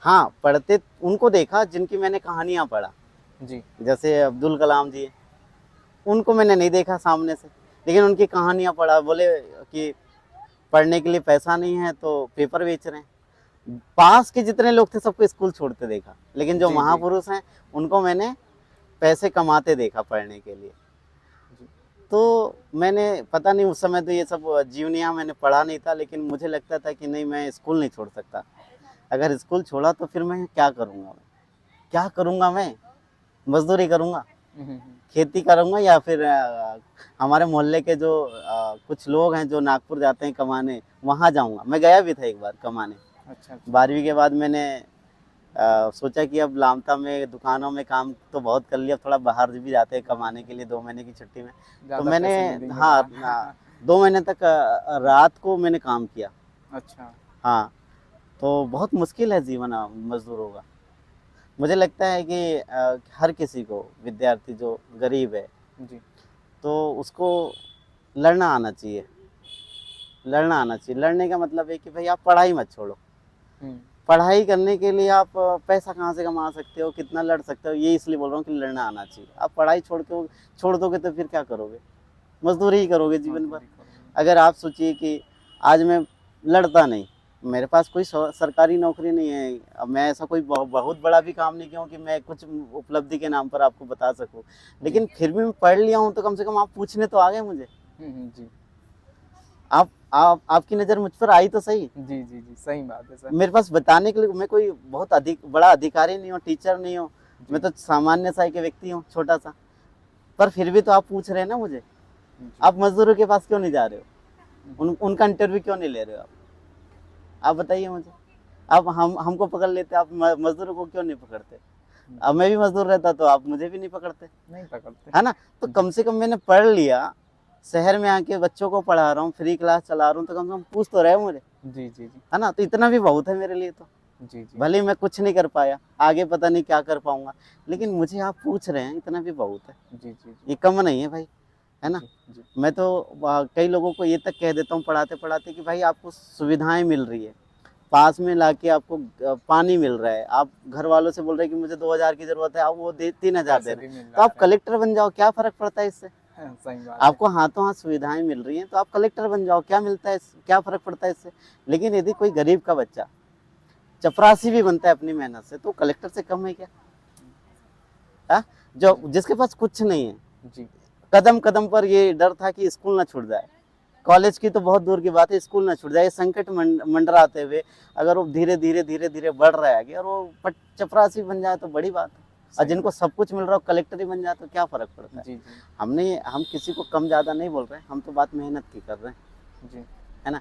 हाँ, पढ़ते उनको देखा जिनकी मैंने कहानियाँ पढ़ा, जी, जैसे अब्दुल कलाम जी, उनको मैंने नहीं देखा सामने से, लेकिन उनकी कहानियाँ पढ़ा। बोले कि पढ़ने के लिए पैसा नहीं है तो पेपर बेच रहे हैं। पास के जितने लोग थे सबको स्कूल छोड़ते देखा, लेकिन जो जी, जी। महापुरुष हैं उनको मैंने पैसे कमाते देखा पढ़ने के लिए। जी। तो मैंने पता नहीं, उस समय तो ये सब जीवनियाँ मैंने पढ़ा नहीं था, लेकिन मुझे लगता था कि नहीं, मैं स्कूल नहीं छोड़ सकता। अगर स्कूल छोड़ा तो फिर मैं क्या करूँगा? क्या करूँगा मैं? मज़दूरी करूँगा, खेती करूँगा, या फिर हमारे मोहल्ले के जो कुछ लोग हैं जो नागपुर जाते हैं कमाने, वहाँ जाऊँगा। मैं गया भी था एक बार कमाने। अच्छा, अच्छा। 12वीं के बाद मैंने सोचा कि अब लामता में दुकानों में काम तो बहुत कर लिया, अब थोड़ा बाहर भी जाते हैं कमाने के लिए 2 महीने की छुट्टी में। तो ज़्यादा मैंने पैसे मिलेंगे हाँ, बाहर। 2 महीने तक रात को मैंने काम किया। अच्छा। हाँ, तो बहुत मुश्किल है जीवन मज़दूरों का। मुझे लगता है कि हर किसी को, विद्यार्थी जो गरीब है, जी। तो उसको लड़ना आना चाहिए। लड़ना आना चाहिए। लड़ने का मतलब है कि भाई आप पढ़ाई मत छोड़ो। हुँ। पढ़ाई करने के लिए आप पैसा कहाँ से कमा सकते हो, कितना लड़ सकते हो, ये इसलिए बोल रहा हूँ कि लड़ना आना चाहिए। आप पढ़ाई छोड़ दोगे तो फिर क्या करोगे? मज़दूरी ही करोगे जीवन भर। मज़दूरी करोगे। अगर आप सोचिए कि आज मैं लड़ता नहीं, मेरे पास कोई सरकारी नौकरी नहीं है, अब मैं ऐसा कोई बहुत बड़ा भी काम नहीं किया हूँ कि मैं कुछ उपलब्धि के नाम पर आपको बता सकूँ, लेकिन फिर भी मैं पढ़ लिया हूँ, तो कम से कम आप पूछने तो आ गए मुझे। जी। आपकी नज़र मुझ पर आई तो सही। जी, जी, जी, सही बात है सर। मेरे पास बताने के लिए मैं कोई बहुत बड़ा अधिकारी नहीं हूँ, टीचर नहीं हूँ, मैं तो सामान्य सा एक व्यक्ति हूँ, छोटा सा। पर फिर भी तो आप पूछ रहे हैं ना मुझे। जी। आप मजदूरों के पास क्यों नहीं जा रहे हो? उनका इंटरव्यू क्यों नहीं ले रहे हो आप बताइए मुझे। आप हमको पकड़ लेते, आप मजदूरों को क्यों नहीं पकड़ते? अब मैं भी मजदूर रहता तो आप मुझे भी नहीं पकड़ते, नहीं पकड़ते, है ना? तो कम से कम मैंने पढ़ लिया, शहर में आके बच्चों को पढ़ा रहा हूँ, फ्री क्लास चला रहा हूँ, तो कम से कम पूछ तो रहे मुझे, जी, जी, जी, है ना? तो इतना भी बहुत है मेरे लिए। तो जी, जी, भले मैं कुछ नहीं कर पाया, आगे पता नहीं क्या कर पाऊंगा, लेकिन मुझे आप पूछ रहे हैं, इतना भी बहुत है। जी, जी, जी, ये कम नहीं है भाई, है ना? जी, जी, मैं तो कई लोगों को ये तक कह देता हूँ पढ़ाते पढ़ाते कि भाई आपको सुविधाएं मिल रही है, पास में लाके आपको पानी मिल रहा है, आप घर वालों से बोल रहे हैं कि मुझे 2000 की जरूरत है, आप वो 3000 दे पैसे रहे भी हैं, मिल तो आप रहा है। कलेक्टर बन जाओ, क्या फर्क पड़ता है इससे? सही बात है। आपको हाथों हाथ सुविधाएं मिल रही हैं, तो आप कलेक्टर बन जाओ, क्या मिलता है, क्या फर्क पड़ता है इससे? लेकिन यदि कोई गरीब का बच्चा चपरासी भी बनता है अपनी मेहनत से, तो कलेक्टर से कम है क्या? जो जिसके पास कुछ नहीं है, जी, कदम कदम पर ये डर था कि स्कूल ना छूट जाए, कॉलेज की तो बहुत दूर की बात है, स्कूल ना छूट जाए, संकट मंडराते हुए अगर वो धीरे धीरे बढ़ रहा है आगे, और वो चपरासी बन जाए तो बड़ी बात है, और जिनको सब कुछ मिल रहा हो कलेक्टर ही बन जाए तो क्या फर्क पड़ता है? जी, जी, हम किसी को कम ज़्यादा नहीं बोल रहे हैं, हम तो बात मेहनत की कर रहे हैं, जी, है ना?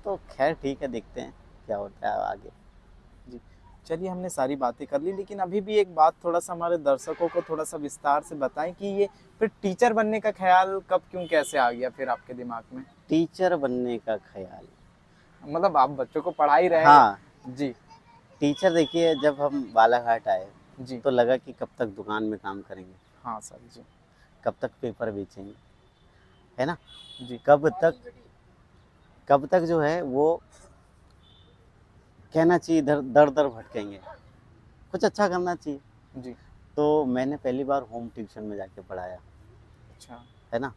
तो खैर ठीक है, देखते हैं क्या होता है आगे। जी। चलिए, हमने सारी बातें कर ली, लेकिन अभी भी एक बात थोड़ा-सा हमारे दर्शकों को थोड़ा-सा विस्तार से बताएँ कि ये फिर टीचर बनने का ख़्याल कब, क्यों, कैसे आ गया फिर आपके दिमाग में? टीचर बनने का ख्याल, मतलब आप बच्चों को पढ़ा ही रहे हैं। हाँ, जी, टीचर देखिए, जब हम बालाघाट आए जी। तो लगा कि कब तक दुकान में काम करेंगे, हाँ सर, जी, कब तक पेपर बेचेंगे, है ना? जी, कब तक जो है वो कहना चाहिए दर दर दर भटकेंगे, कुछ अच्छा करना चाहिए। जी। तो मैंने पहली बार होम ट्यूशन में जाके पढ़ाया, अच्छा, है ना?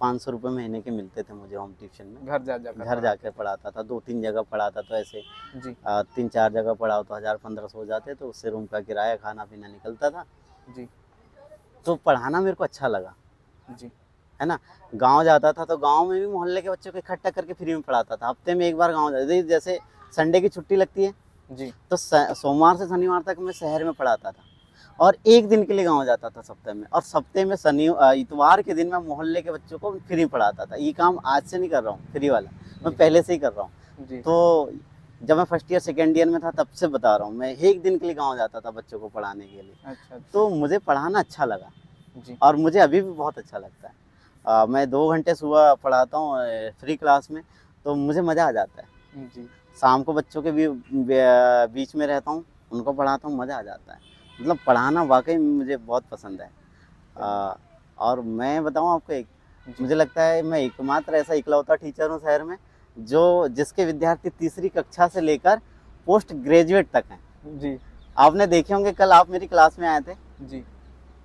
500 रुपये महीने के मिलते थे मुझे होम ट्यूशन में। घर जा जाकर घर जाके पढ़ाता था, 2-3 जगह पढ़ाता, तो ऐसे जी, 3-4 जगह पढ़ाओ तो 1000-1500 हो जाते, तो उससे रूम का किराया, खाना पीना निकलता था। जी, तो पढ़ाना मेरे को अच्छा लगा, जी, है ना? गाँव जाता था तो गाँव में भी मोहल्ले के बच्चों को इकट्ठा करके फ्री में पढ़ाता था। हफ्ते में 1 बार गाँव जाते, जैसे संडे की छुट्टी लगती है, जी, तो सोमवार से शनिवार तक मैं शहर में पढ़ाता था, और 1 दिन के लिए गाँव जाता था सप्ताह में, और सप्ताह में इतवार के दिन मैं मोहल्ले के बच्चों को फ्री पढ़ाता था। ये काम आज से नहीं कर रहा हूँ फ्री वाला, मैं पहले से ही कर रहा हूँ। जी, तो जब मैं फर्स्ट ईयर सेकेंड ईयर में था तब से बता रहा हूँ, मैं 1 दिन के लिए गाँव जाता था बच्चों को पढ़ाने के लिए। अच्छा, तो मुझे पढ़ाना अच्छा लगा, जी, और मुझे अभी भी बहुत अच्छा लगता है। मैं 2 घंटे सुबह पढ़ाता हूँ फ्री क्लास में, तो मुझे मज़ा आ जाता है। जी, शाम को बच्चों के बीच में रहता हूँ, उनको पढ़ाता हूँ, मज़ा आ जाता है। मतलब पढ़ाना वाक़ई में मुझे बहुत पसंद है। और मैं बताऊँ आपको एक, जी, मुझे लगता है मैं एकमात्र ऐसा इकलौता टीचर हूँ शहर में, जिसके विद्यार्थी तीसरी कक्षा से लेकर पोस्ट ग्रेजुएट तक हैं। जी, आपने देखे होंगे, कल आप मेरी क्लास में आए थे, जी,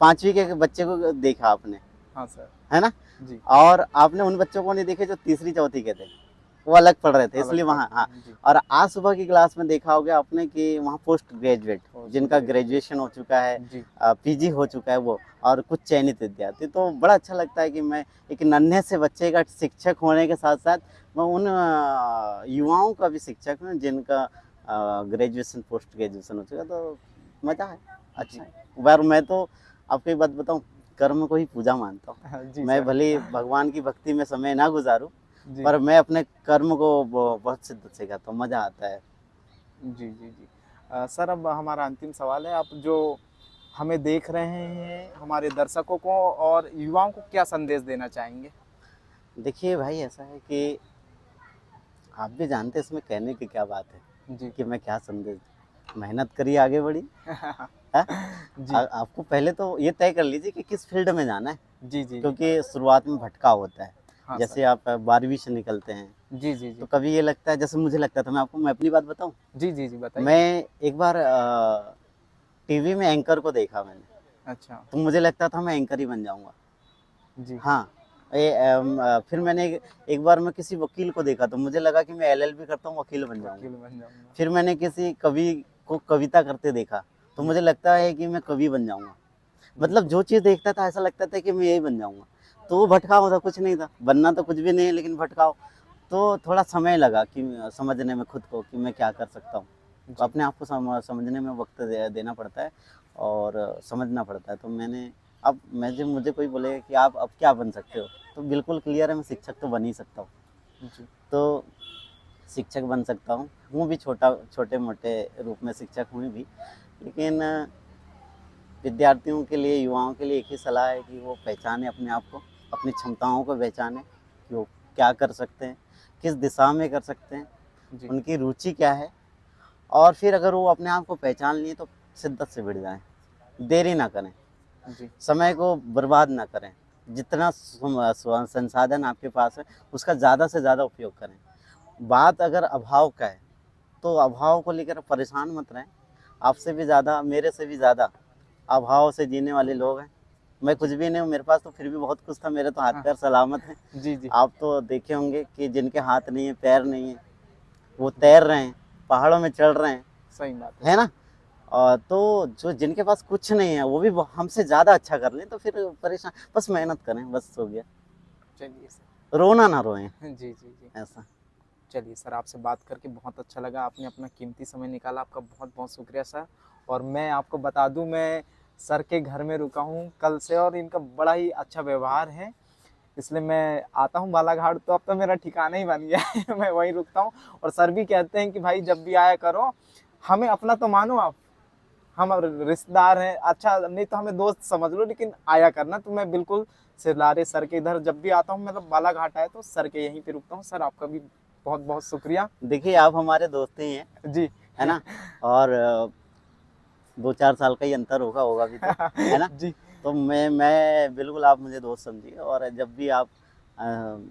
5वीं के बच्चे को देखा आपने, हाँ सर, है ना? जी, और आपने उन बच्चों को नहीं देखे जो तीसरी चौथी के थे, वो अलग पढ़ रहे थे, अलग इसलिए वहाँ। हाँ, जी। और आज सुबह की क्लास में देखा होगा आपने कि वहाँ पोस्ट ग्रेजुएट Post जिनका graduate। ग्रेजुएशन हो चुका है, जी पीजी हो चुका है वो, और कुछ चयनित विद्यार्थी। तो बड़ा अच्छा लगता है कि मैं एक नन्हे से बच्चे का शिक्षक होने के साथ साथ मैं उन युवाओं का भी शिक्षक हूँ जिनका ग्रेजुएशन पोस्ट ग्रेजुएशन हो चुका है। तो मज़ा है, अच्छा है। पर मैं तो आपको एक बात बताऊँ, कर्म को ही पूजा मानता हूँ। जी मैं सर। भले भगवान की भक्ति में समय ना गुजारूँ, जी पर मैं अपने कर्म को बहुत शिद्दत से करता हूँ, मज़ा आता है। जी जी जी। सर अब हमारा अंतिम सवाल है, आप जो हमें देख रहे हैं, हमारे दर्शकों को और युवाओं को क्या संदेश देना चाहेंगे? देखिए भाई, ऐसा है कि आप भी जानते हैं इसमें कहने की क्या बात है जी कि मैं क्या संदेश दूँ। मेहनत करिए, आगे बढ़िए। हैं? जी आपको पहले तो ये तय कर लीजिए कि किस फील्ड में जाना है, जी जी। क्योंकि शुरुआत में भटकाव होता है। हाँ जैसे सर। आप 12वीं से निकलते हैं, जी जी जी तो कभी ये लगता है, जैसे मुझे लगता था, मैं अपनी बात बताऊँ? जी जी जी बताइए। मैं एक बार टीवी में एंकर को देखा मैंने, अच्छा। तो मुझे लगता था मैं एंकर ही बन जाऊँगा। जी हाँ, फिर मैंने एक बार मैं किसी वकील को देखा, तो मुझे लगा कि मैं एलएलबी करता हूँ, वकील बन जाऊँगा। वकील बन जाऊंगा। फिर मैंने किसी कवि को कविता करते देखा, तो मुझे लगता है कि मैं कवि बन जाऊँगा। मतलब जो चीज़ देखता था ऐसा लगता था कि मैं यही बन जाऊँगा। तो वो भटकाव था, कुछ नहीं था, बनना तो कुछ भी नहीं है, लेकिन भटकाव। तो थोड़ा समय लगा कि समझने में खुद को कि मैं क्या कर सकता हूँ। तो जी अपने आप को समझने में वक़्त देना पड़ता है और समझना पड़ता है। तो मैंने अब मैं जब मुझे कोई बोलेगा कि आप अब क्या बन सकते हो? तो बिल्कुल क्लियर है, मैं शिक्षक तो बन ही सकता हूँ। जी तो शिक्षक बन सकता हूँ भी, छोटे-मोटे रूप में शिक्षक हूँ भी। लेकिन विद्यार्थियों के लिए, युवाओं के लिए एक ही सलाह है कि वो पहचानें अपने आप को, अपनी क्षमताओं को पहचानें कि वो क्या कर सकते हैं, किस दिशा में कर सकते हैं, जी उनकी रुचि क्या है। और फिर अगर वो अपने आप को पहचान लिए तो शिद्दत से भिड़ जाएँ, देरी ना करें, जी समय को बर्बाद ना करें। जितना संसाधन आपके पास है, उसका ज़्यादा से ज़्यादा उपयोग करें। बात अगर अभाव का है, तो अभाव को लेकर परेशान मत रहें। आपसे भी ज़्यादा, मेरे से भी ज़्यादा अभाव से जीने वाले लोग हैं। मैं कुछ भी नहीं हूँ, मेरे पास तो फिर भी बहुत कुछ था, मेरे तो हाथ हाँ पैर सलामत हैं। जी जी आप तो देखे होंगे कि जिनके हाथ नहीं है, पैर नहीं है, वो तैर रहे हैं, पहाड़ों में चढ़ रहे हैं, सही बात है ना? तो जो जिनके पास कुछ नहीं है, वो भी हमसे ज़्यादा अच्छा कर लें, तो फिर परेशान, बस मेहनत करें, बस हो गया। चलिए सर। रोना ना रोएँ, जी जी जी। ऐसा। चलिए सर, आपसे बात करके बहुत अच्छा लगा, आपने अपना कीमती समय निकाला, आपका बहुत बहुत शुक्रिया सर। और मैं आपको बता दूं, मैं सर के घर में रुका हूं कल से और इनका बड़ा ही अच्छा व्यवहार है, इसलिए मैं आता हूं बालाघाट, तो अब तो मेरा ठिकाना ही बन गया है। मैं वहीं रुकता हूं। और सर भी कहते हैं कि भाई जब भी आया करो, हमें अपना तो मानो आप, हम अब रिश्तेदार हैं, अच्छा नहीं तो हमें दोस्त समझ लो, लेकिन आया करना। तो मैं बिल्कुल सिलारे सर के इधर जब भी आता हूँ, मतलब बालाघाट आया तो सर के यहीं पे रुकता हूँ। सर आपका भी बहुत बहुत शुक्रिया। देखिए, आप हमारे दोस्त ही हैं, जी है ना? और 2-4 साल का ही अंतर होगा भी तो, है ना? जी तो मैं बिल्कुल, आप मुझे दोस्त समझिए, और जब भी आप अ,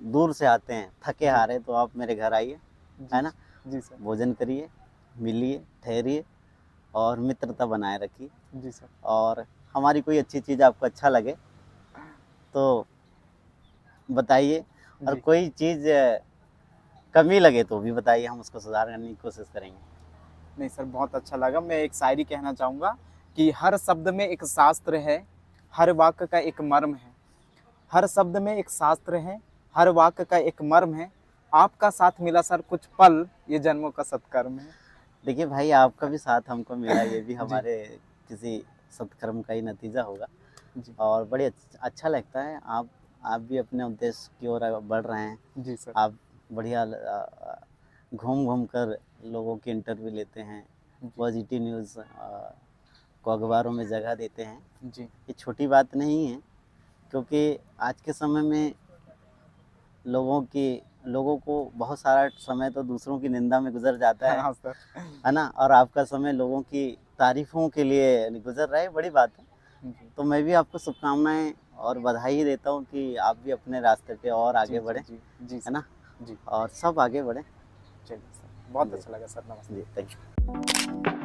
दूर से आते हैं, थके जी हारे, तो आप मेरे घर आइए, जी है ना? जी सर। भोजन करिए, मिलिए, ठहरिए और मित्रता बनाए रखिए। जी सर। और हमारी कोई अच्छी चीज़ आपको अच्छा लगे तो बताइए, और जी कोई चीज़ कमी लगे तो भी बताइए, हम उसको सुधार करने की कोशिश करेंगे। नहीं सर, बहुत अच्छा लगा। मैं एक शायरी कहना चाहूँगा कि हर शब्द में एक शास्त्र है, हर वाक्य का एक मर्म है। हर शब्द में एक शास्त्र है, हर वाक्य का एक मर्म है। आपका साथ मिला सर कुछ पल, ये जन्मों का सत्कर्म है। देखिए भाई, आपका भी साथ हमको मिला, ये भी जी हमारे किसी सत्कर्म का ही नतीजा होगा। जी और बड़े अच्छा लगता है, आप भी अपने उद्देश्य की ओर बढ़ रहे हैं। जी सर। आप बढ़िया घूम कर लोगों की इंटरव्यू लेते हैं, जी पॉजिटिव न्यूज़ को अखबारों में जगह देते हैं। जी ये छोटी बात नहीं है, क्योंकि आज के समय में लोगों को बहुत सारा समय तो दूसरों की निंदा में गुजर जाता हाँ सर। है ना? और आपका समय लोगों की तारीफ़ों के लिए गुजर रहा है, बड़ी बात है। जी तो मैं भी आपको शुभकामनाएँ और बधाई देता हूँ कि आप भी अपने रास्ते पे और जी आगे जी बढ़ें, जी जी है सर। ना? जी और सब आगे बढ़ें। चलिए सर, बहुत जी, अच्छा लगा सर, नमस्ते। जी, थैंक यू।